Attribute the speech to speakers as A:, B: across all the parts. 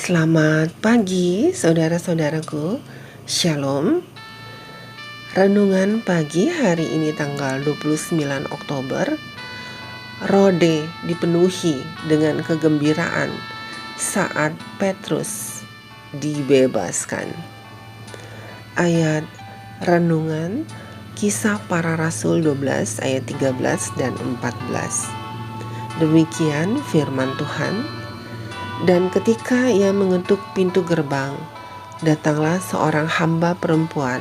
A: Selamat pagi saudara-saudaraku. Shalom. Renungan pagi hari ini tanggal 29 Oktober. Rode dipenuhi dengan kegembiraan saat Petrus dibebaskan. Ayat renungan Kisah Para Rasul 12 ayat 13 dan 14. Demikian firman Tuhan. Dan ketika ia mengetuk pintu gerbang, datanglah seorang hamba perempuan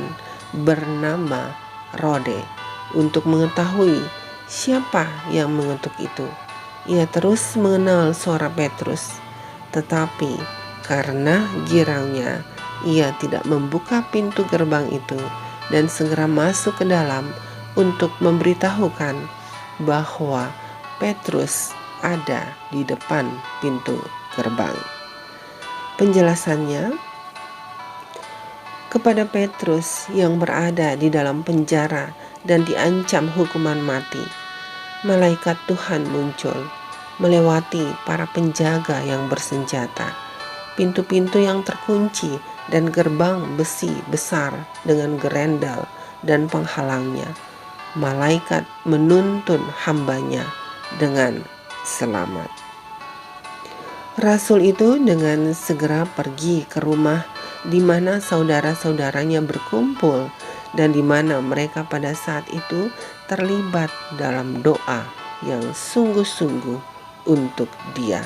A: bernama Rode untuk mengetahui siapa yang mengetuk itu. Ia terus mengenal suara Petrus, tetapi karena girangnya ia tidak membuka pintu gerbang itu dan segera masuk ke dalam untuk memberitahukan bahwa Petrus ada di depan pintu gerbang. Penjelasannya, kepada Petrus yang berada di dalam penjara dan diancam hukuman mati, malaikat Tuhan muncul melewati para penjaga yang bersenjata, pintu-pintu yang terkunci dan gerbang besi besar dengan gerendal dan penghalangnya. Malaikat menuntun hambanya dengan selamat. Rasul itu dengan segera pergi ke rumah di mana saudara-saudaranya berkumpul dan di mana mereka pada saat itu terlibat dalam doa yang sungguh-sungguh untuk dia.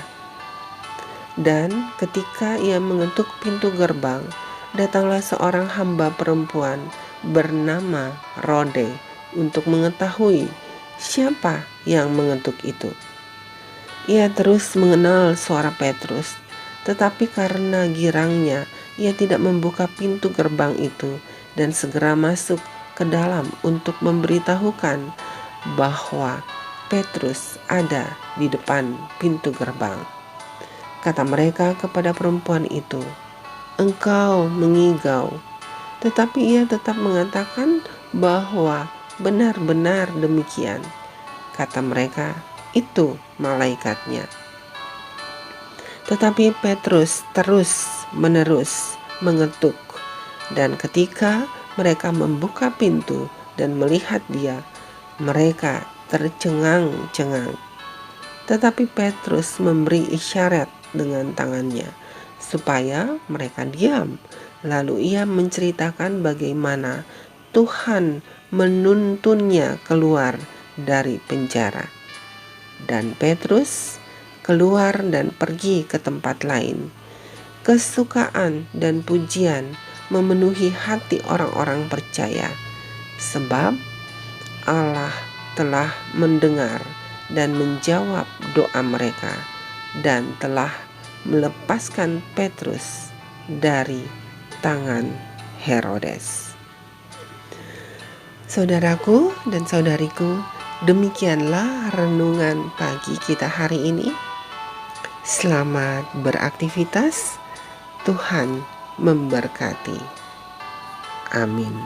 A: Dan ketika ia mengetuk pintu gerbang, datanglah seorang hamba perempuan bernama Rode untuk mengetahui siapa yang mengetuk itu. Ia terus mengenal suara Petrus, tetapi karena girangnya ia tidak membuka pintu gerbang itu dan segera masuk ke dalam untuk memberitahukan bahwa Petrus ada di depan pintu gerbang. Kata mereka kepada perempuan itu, "Engkau mengigau." Tetapi ia tetap mengatakan bahwa benar-benar demikian. Kata mereka, "Itu malaikatnya." Tetapi Petrus terus-menerus mengetuk, dan ketika mereka membuka pintu dan melihat dia, mereka tercengang-cengang. Tetapi Petrus memberi isyarat dengan tangannya supaya mereka diam. Lalu ia menceritakan bagaimana Tuhan menuntunnya keluar dari penjara. Dan Petrus keluar dan pergi ke tempat lain. Kesukaan dan pujian memenuhi hati orang-orang percaya, sebab Allah telah mendengar dan menjawab doa mereka dan telah melepaskan Petrus dari tangan Herodes. Saudaraku dan saudariku, demikianlah renungan pagi kita hari ini. Selamat beraktivitas. Tuhan memberkati. Amin.